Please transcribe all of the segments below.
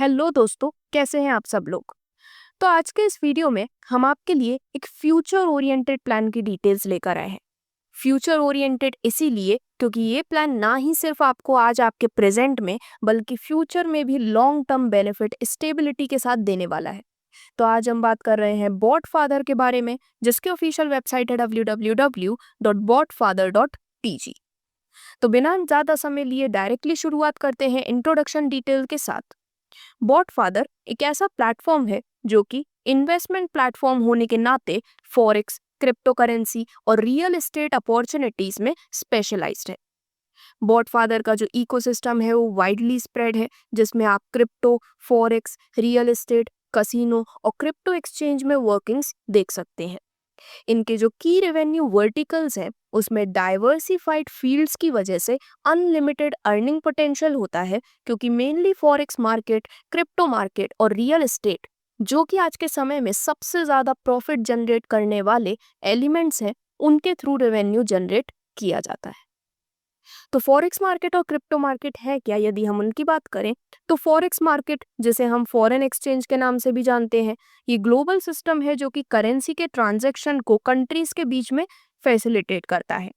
Hello दोस्तों, कैसे हैं आप सब लोग। तो आज के इस वीडियो में हम आपके लिए एक फ्यूचर ओरिएंटेड प्लान की डिटेल्स लेकर आए हैं। फ्यूचर ओरिएंटेड इसीलिए क्योंकि ये प्लान ना ही सिर्फ आपको आज आपके प्रेजेंट में बल्कि फ्यूचर में भी लॉन्ग टर्म बेनिफिट स्टेबिलिटी के साथ देने वाला है। तो आज हम बात कर रहे हैं बॉट फादर के बारे में, जिसकी ऑफिशियल वेबसाइट है www.botfather.tg। तो बिना ज्यादा समय लिए डायरेक्टली शुरुआत करते हैं इंट्रोडक्शन डिटेल के साथ। बॉट फादर एक ऐसा प्लेटफॉर्म है जो कि इन्वेस्टमेंट प्लेटफॉर्म होने के नाते फॉरेक्स, क्रिप्टो करेंसी और रियल एस्टेट अपॉर्चुनिटीज में स्पेशलाइज्ड है। बॉट फादर का जो इकोसिस्टम है वो वाइडली स्प्रेड है, जिसमें आप crypto, forex, real estate, casino और क्रिप्टो एक्सचेंज में वर्किंग्स देख सकते हैं। इनके जो की रेवेन्यू वर्टिकल्स हैं उसमें डाइवर्सिफाइड फील्ड्स की वजह से अनलिमिटेड अर्निंग पोटेंशियल होता है, क्योंकि mainly forex market, crypto market और रियल एस्टेट जो कि आज के समय में सबसे ज्यादा प्रॉफिट जनरेट करने वाले एलिमेंट्स हैं, उनके थ्रू रेवेन्यू जनरेट किया जाता है। तो फॉरेक्स मार्केट और क्रिप्टो मार्केट है क्या, यदि हम उनकी बात करें तो फॉरेक्स मार्केट, जिसे हम फॉरेन एक्सचेंज के नाम से भी जानते हैं, ये ग्लोबल सिस्टम है जो कि करेंसी के ट्रांजैक्शन को कंट्रीज के बीच में फैसिलिटेट करता है।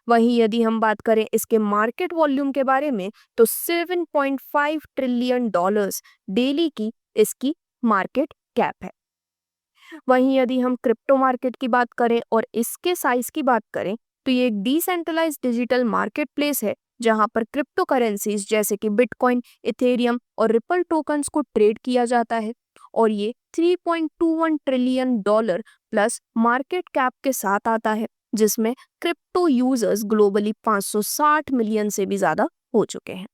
वहीं यदि हम बात करें इसके मार्केट वॉल्यूम के बारे में तो 7.5 ट्रिलियन डॉलर्स डेली की इसकी मार्केट कैप है। वहीं यदि हम क्रिप्टो मार्केट की बात करें और इसके साइज की बात करें तो ये एक डिसेंट्रलाइज्ड डिजिटल मार्केट प्लेस है, जहां पर क्रिप्टो करेंसीज जैसे कि बिटकॉइन, इथेरियम और रिपल टोकन्स को ट्रेड किया जाता है। और ये 3.21 trillion dollar plus market cap के साथ आता है, जिसमें क्रिप्टो यूजर्स ग्लोबली 560 मिलियन से भी ज्यादा हो चुके हैं।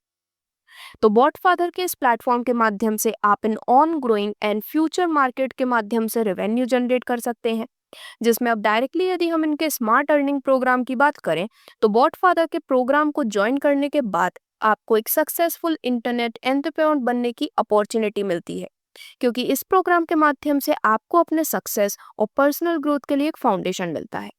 तो बॉट फादर के इस प्लेटफॉर्म के माध्यम से आप in on growing and future market के माध्यम से रेवेन्यू जनरेट कर सकते हैं, जिसमें अब डायरेक्टली यदि हम इनके स्मार्ट अर्निंग प्रोग्राम की बात करें तो बॉट फादर के प्रोग्राम को ज्वाइन करने के बाद आपको एक सक्सेसफुल इंटरनेट एंटरप्रेन्योर बनने की अपॉर्चुनिटी मिलती है, क्योंकि इस प्रोग्राम के माध्यम से आपको अपने सक्सेस और पर्सनल ग्रोथ के लिए एक फाउंडेशन मिलता है।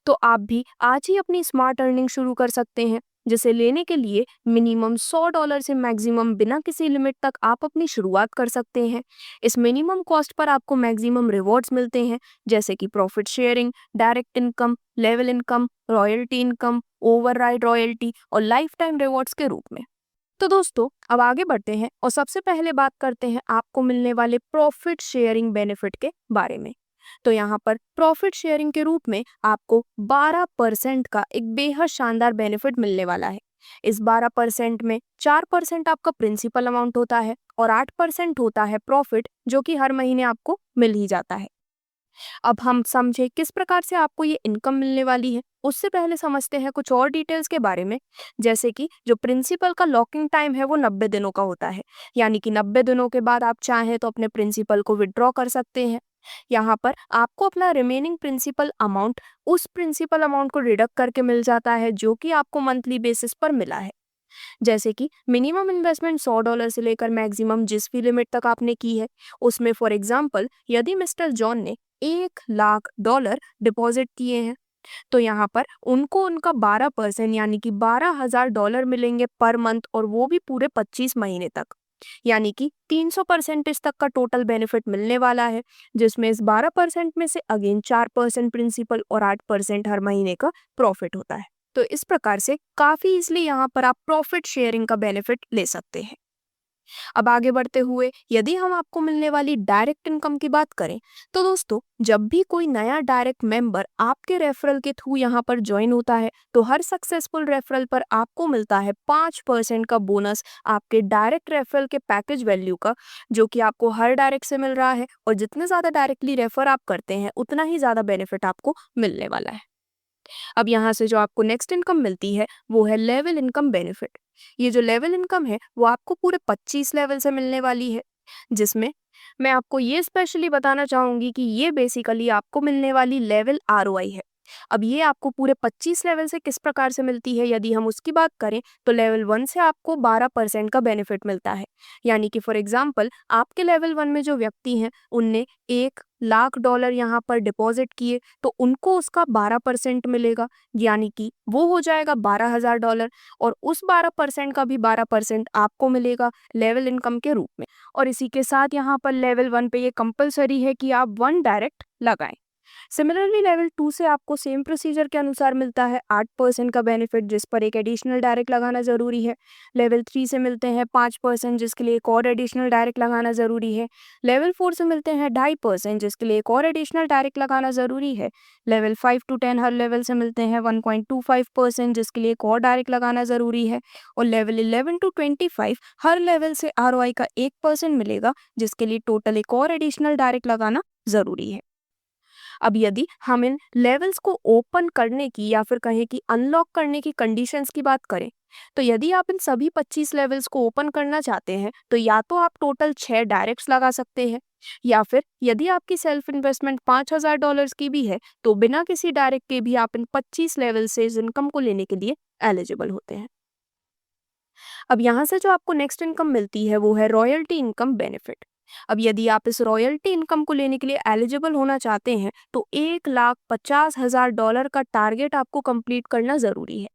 तो आप भी आज ही अपनी स्मार्ट अर्निंग शुरू कर सकते हैं, जिसे लेने के लिए मिनिमम $100 से मैक्सिमम बिना किसी लिमिट तक आप अपनी शुरुआत कर सकते हैं। इस मिनिमम कॉस्ट पर आपको मैक्सिमम रिवॉर्ड्स मिलते हैं, जैसे कि profit sharing, direct income, level income, royalty income, override royalty और लाइफ टाइम रिवॉर्ड्स के रूप में। तो दोस्तों, अब आगे बढ़ते हैं और सबसे पहले बात करते हैं आपको मिलने वाले प्रॉफिट शेयरिंग बेनिफिट के बारे में। तो यहाँ पर प्रॉफिट शेयरिंग के रूप में आपको 12% का एक बेहद शानदार बेनिफिट मिलने वाला है। इस 12% में 4% आपका प्रिंसिपल अमाउंट होता है और 8% होता है प्रॉफिट, जो कि हर महीने आपको मिल ही जाता है। अब हम समझे किस प्रकार से आपको ये इनकम मिलने वाली है, उससे पहले समझते हैं कुछ और डिटेल्स के बारे में। जैसे कि जो प्रिंसिपल का लॉकिंग टाइम है वो 90 दिनों का होता है, यानी कि 90 दिनों के बाद आप चाहें तो अपने प्रिंसिपल को विड्रॉ कर सकते हैं। यहाँ पर आपको अपना रिमेनिंग प्रिंसिपल अमाउंट उस प्रिंसिपल अमाउंट को डिडक्ट करके मिल जाता है जो कि आपको मंथली बेसिस पर मिला है। जैसे कि मिनिमम इन्वेस्टमेंट $100 से लेकर मैक्सिमम जिस भी लिमिट तक आपने की है, उसमें फॉर एग्जाम्पल यदि मिस्टर जॉन ने $1 लाख डिपॉजिट किए हैं तो यहाँ पर उनको उनका 12% यानी कि $12,000 मिलेंगे पर मंथ, और वो भी पूरे 25 महीने तक, यानी कि 300% तक का टोटल बेनिफिट मिलने वाला है, जिसमें इस 12% में से अगेन 4% प्रिंसिपल और 8% हर महीने का प्रॉफिट होता है। तो इस प्रकार से काफी इजली यहाँ पर आप प्रॉफिट शेयरिंग का बेनिफिट ले सकते हैं। अब आगे बढ़ते हुए यदि हम आपको मिलने वाली डायरेक्ट इनकम की बात करें तो दोस्तों, जब भी कोई नया डायरेक्ट मेंबर आपके रेफरल के थ्रू यहाँ पर ज्वाइन होता है तो हर सक्सेसफुल रेफरल पर आपको मिलता है 5% का बोनस आपके डायरेक्ट रेफरल के पैकेज वैल्यू का, जो कि आपको हर डायरेक्ट से मिल रहा है। और जितने ज्यादा डायरेक्टली रेफर आप करते हैं उतना ही ज्यादा बेनिफिट आपको मिलने वाला है। अब यहाँ से जो आपको नेक्स्ट इनकम मिलती है वो है लेवल इनकम बेनिफिट। ये जो लेवल इनकम है वो आपको पूरे 25 लेवल से मिलने वाली है, जिसमें मैं आपको ये स्पेशली बताना चाहूंगी कि ये बेसिकली आपको मिलने वाली लेवल आरओआई है। अब ये आपको पूरे 25 लेवल से किस प्रकार से मिलती है, यदि हम उसकी बात करें तो लेवल 1 से आपको 12% का बेनिफिट मिलता है। यानी कि फॉर एग्जाम्पल आपके लेवल 1 में जो व्यक्ति हैं उनने $1,00,000 यहाँ पर डिपॉजिट किए तो उनको उसका 12% मिलेगा, यानी कि वो हो जाएगा $12,000 और उस 12% का भी 12% आपको मिलेगा लेवल इनकम के रूप में। और इसी के साथ यहाँ पर लेवल 1 पे ये कंपलसरी है कि आप 1 डायरेक्ट लगाएं। सिमिलरली लेवल 2 से आपको सेम प्रोसीजर के अनुसार मिलता है 8% का बेनिफिट, जिस पर एक एडिशनल डायरेक्ट लगाना ज़रूरी है। लेवल 3 से मिलते हैं 5%, जिसके लिए एक और एडिशनल डायरेक्ट लगाना ज़रूरी है। लेवल 4 से मिलते हैं 2.5%, जिसके लिए एक और एडिशनल डायरेक्ट लगाना ज़रूरी है। लेवल 5 to 10 हर लेवल से मिलते हैं 1.25%, जिसके लिए एक और डायरेक्ट लगाना ज़रूरी है। और लेवल 11 to 25 हर लेवल से ROI का 1% मिलेगा, जिसके लिए टोटल एक और एडिशनल डायरेक्ट लगाना ज़रूरी है। अब यदि हम इन लेवल्स को ओपन करने की या फिर कहें कि अनलॉक करने की कंडीशंस की बात करें, तो यदि आप इन सभी 25 लेवल्स को ओपन करना चाहते हैं तो या तो आप टोटल 6 डायरेक्ट्स लगा सकते हैं, या फिर यदि आपकी सेल्फ इन्वेस्टमेंट $5,000 की भी है तो बिना किसी डायरेक्ट के भी आप इन 25 लेवल से इस इनकम को लेने के लिए एलिजिबल होते हैं। अब यहाँ से जो आपको नेक्स्ट इनकम मिलती है वो है रॉयल्टी इनकम बेनिफिट। अब यदि आप इस रॉयल्टी इनकम को लेने के लिए एलिजिबल होना चाहते हैं तो $1,50,000 का टारगेट आपको कंप्लीट करना ज़रूरी है।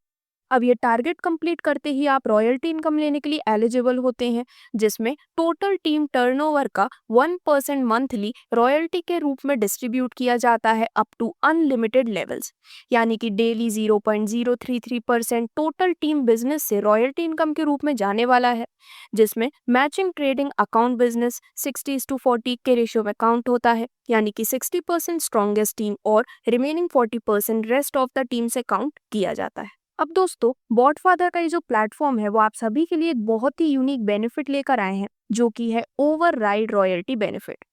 अब ये टारगेट कंप्लीट करते ही आप रॉयल्टी इनकम लेने के लिए एलिजिबल होते हैं, जिसमें टोटल टीम टर्नओवर का 1% मंथली रॉयल्टी के रूप में डिस्ट्रीब्यूट किया जाता है अप टू अनलिमिटेड लेवल्स, यानी कि डेली 0.033% टोटल टीम बिजनेस से रॉयल्टी इनकम के रूप में जाने वाला है, जिसमें मैचिंग ट्रेडिंग अकाउंट बिजनेस 60:40 के रेशियो में काउंट होता है, यानी कि 60% स्ट्रॉन्गेस्ट टीम और remaining 40% rest of the team से काउंट किया जाता है। अब दोस्तों, बॉटफादर का ये जो प्लेटफॉर्म है वो आप सभी के लिए एक बहुत ही यूनिक बेनिफिट लेकर आए हैं, जो कि है ओवरराइड रॉयल्टी बेनिफिट।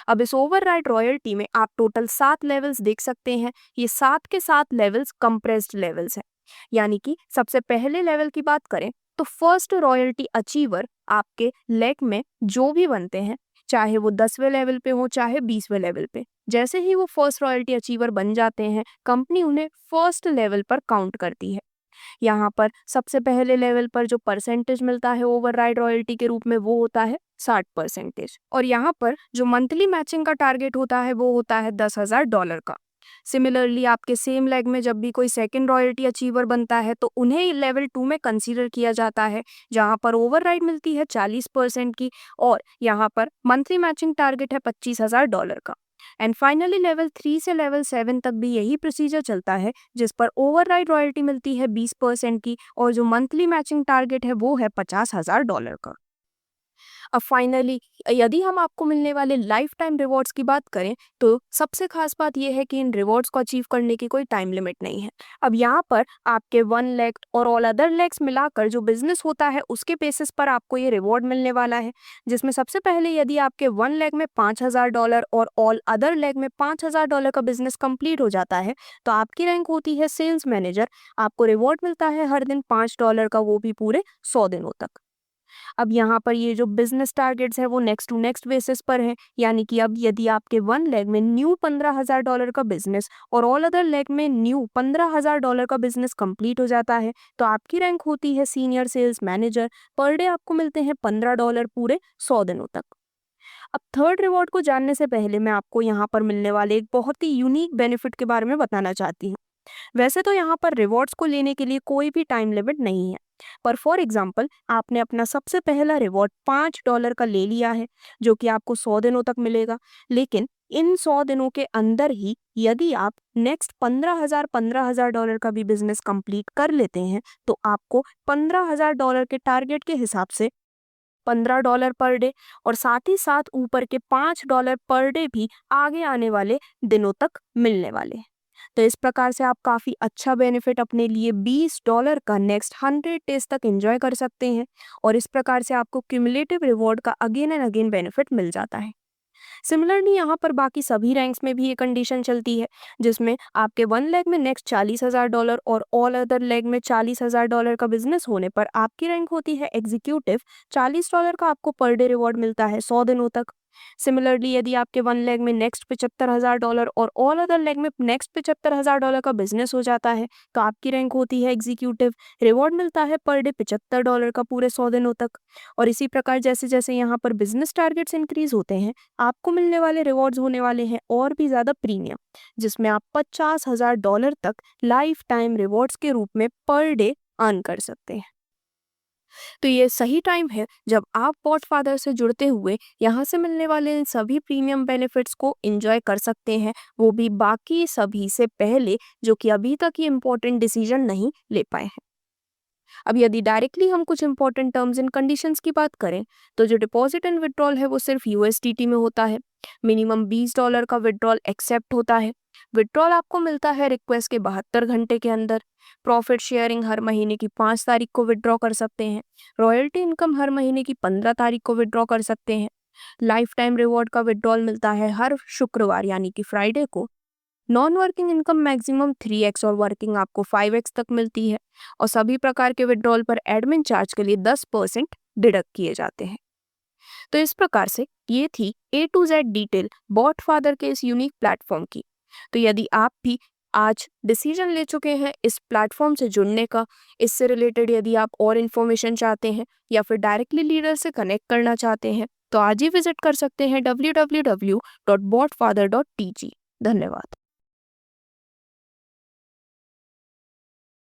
अब इस ओवरराइड रॉयल्टी में आप टोटल 7 लेवल्स देख सकते हैं। ये 7 के 7 लेवल्स कंप्रेस्ड लेवल्स हैं, यानी कि सबसे पहले लेवल की बात करें तो फर्स्ट रॉयल्टी अचीवर आपके लेग में जो भी बनते हैं, चाहे वो 10वें लेवल पे हो चाहे 20वें लेवल पे, जैसे ही वो फर्स्ट रॉयल्टी अचीवर बन जाते हैं कंपनी उन्हें फर्स्ट लेवल पर काउंट करती है। यहाँ पर सबसे पहले लेवल पर जो परसेंटेज मिलता है ओवरराइड रॉयल्टी के रूप में वो होता है 60%। और यहाँ पर जो मंथली मैचिंग का टारगेट होता है वो होता है $10,000 का। सिमिलरली आपके सेम लेग में जब भी कोई सेकंड रॉयल्टी अचीवर बनता है तो उन्हें लेवल 2 में कंसीडर किया जाता है, जहां पर ओवरराइड मिलती है 40% की और यहाँ पर मंथली मैचिंग टारगेट है $25,000 का। एंड फाइनली लेवल 3 से लेवल 7 तक भी यही प्रोसीजर चलता है, जिस पर ओवरराइड रॉयल्टी मिलती है 20% की और जो मंथली मैचिंग टारगेट है वो है $50,000 का। अब फाइनली यदि हम आपको मिलने वाले लाइफ टाइम रिवॉर्ड्स की बात करें तो सबसे खास बात यह है कि इन रिवॉर्ड्स को अचीव करने की कोई टाइम लिमिट नहीं है। अब यहाँ पर आपके 1 लाख और ऑल अदर लेग्स मिलाकर जो बिजनेस होता है उसके बेसिस पर आपको ये रिवॉर्ड मिलने वाला है, जिसमें सबसे पहले यदि आपके 1 लाख में $5,000 और ऑल अदर लेग में $5,000 का बिजनेस कंप्लीट हो जाता है तो आपकी रैंक होती है सेल्स मैनेजर। आपको रिवॉर्ड मिलता है हर दिन $5 का, वो भी पूरे 100 दिनों तक। अब यहाँ पर ये जो बिजनेस टारगेट्स है वो नेक्स्ट टू नेक्स्ट बेसिस पर है, यानी कि अब यदि आपके 1 लाख में न्यू $15,000 का बिजनेस और ऑल अदर लेग में न्यू $15,000 का बिजनेस कंप्लीट हो जाता है तो आपकी रैंक होती है senior sales manager. Per day आपको मिलते हैं $15 पूरे 100 दिनों तक। अब थर्ड रिवॉर्ड को जानने से पहले मैं आपको यहाँ पर मिलने वाले एक बहुत ही यूनिक बेनिफिट के बारे में बताना चाहती हूँ। वैसे तो यहाँ पर रिवॉर्ड्स को लेने के लिए कोई भी टाइम लिमिट नहीं है, पर फॉर एग्जाम्पल आपने अपना सबसे पहला रिवॉर्ड $5 का ले लिया है जो कि आपको 100 दिनों तक मिलेगा, लेकिन इन 100 दिनों के अंदर ही यदि आप नेक्स्ट $15,000 का भी बिजनेस कंप्लीट कर लेते हैं तो आपको $15,000 के टारगेट के हिसाब से $15 पर डे और साथ ही साथ ऊपर के $5 पर डे भी आगे आने वाले दिनों तक मिलने वाले हैं। तो इस प्रकार से आप काफ़ी अच्छा बेनिफिट अपने लिए $20 का नेक्स्ट 100 डेज तक एंजॉय कर सकते हैं और इस प्रकार से आपको क्यूमुलेटिव रिवॉर्ड का अगेन एंड अगेन बेनिफिट मिल जाता है। सिमिलरली यहाँ पर बाकी सभी रैंक्स में भी ये कंडीशन चलती है, जिसमें आपके 1 लाख में नेक्स्ट $40,000 और ऑल अदर लेग में $40,000 का बिजनेस होने पर आपकी रैंक होती है एग्जीक्यूटिव। $40 का आपको पर डे रिवॉर्ड मिलता है 100 दिनों तक। सिमिलरली यदि आपके वन लेग में नेक्स्ट $75,000 और ऑल अदर लेग में नेक्स्ट $75,000 का बिजनेस हो जाता है तो आपकी रैंक होती है एग्जीक्यूटिव। रिवॉर्ड मिलता है पर डे $75 का पूरे 100 दिनों तक। और इसी प्रकार जैसे जैसे यहाँ पर बिजनेस टारगेट्स इंक्रीज होते हैं आपको मिलने वाले रिवॉर्ड्स होने वाले हैं और भी ज़्यादा प्रीमियम, जिसमें आप $50,000 तक लाइफ टाइम रिवॉर्ड्स के रूप में पर डे अर्न कर सकते हैं। तो ये सही टाइम है जब आप पॉडफादर से जुड़ते हुए यहाँ से मिलने वाले इन सभी प्रीमियम बेनिफिट्स को एंजॉय कर सकते हैं, वो भी बाकी सभी से पहले जो कि अभी तक ये इम्पोर्टेंट डिसीजन नहीं ले पाए हैं। अब यदि डायरेक्टली हम कुछ इंपॉर्टेंट टर्म्स एंड कंडीशंस की बात करें तो जो डिपॉजिट एंड विड्रॉल है वो सिर्फ यूएसडीटी में होता है। मिनिमम $20 का विड्रॉल एक्सेप्ट होता है। विड्रॉल आपको मिलता है रिक्वेस्ट के 72 घंटे के अंदर। प्रॉफिट शेयरिंग हर महीने की 5 तारीख को विड्रॉ कर सकते हैं। रॉयल्टी इनकम हर महीने की 15 तारीख को विड्रॉ कर सकते हैं। लाइफ टाइम रिवॉर्ड का विड्रॉल मिलता है हर शुक्रवार यानी कि फ्राइडे को। Non working income maximum 3x और वर्किंग आपको 5x तक मिलती है। और सभी प्रकार के विड्रॉल पर एडमिन चार्ज के लिए 10% डिडक्ट किए जाते हैं। तो इस प्रकार से ये थी A to Z डिटेल बॉटफादर के इस यूनिक प्लेटफॉर्म की। तो यदि आप भी आज डिसीजन ले चुके हैं इस प्लेटफॉर्म से जुड़ने का, इससे रिलेटेड यदि आप और इन्फॉर्मेशन चाहते हैं या फिर डायरेक्टली लीडर से कनेक्ट करना चाहते हैं तो आज ही विजिट कर सकते हैं www.botfather.tg। धन्यवाद।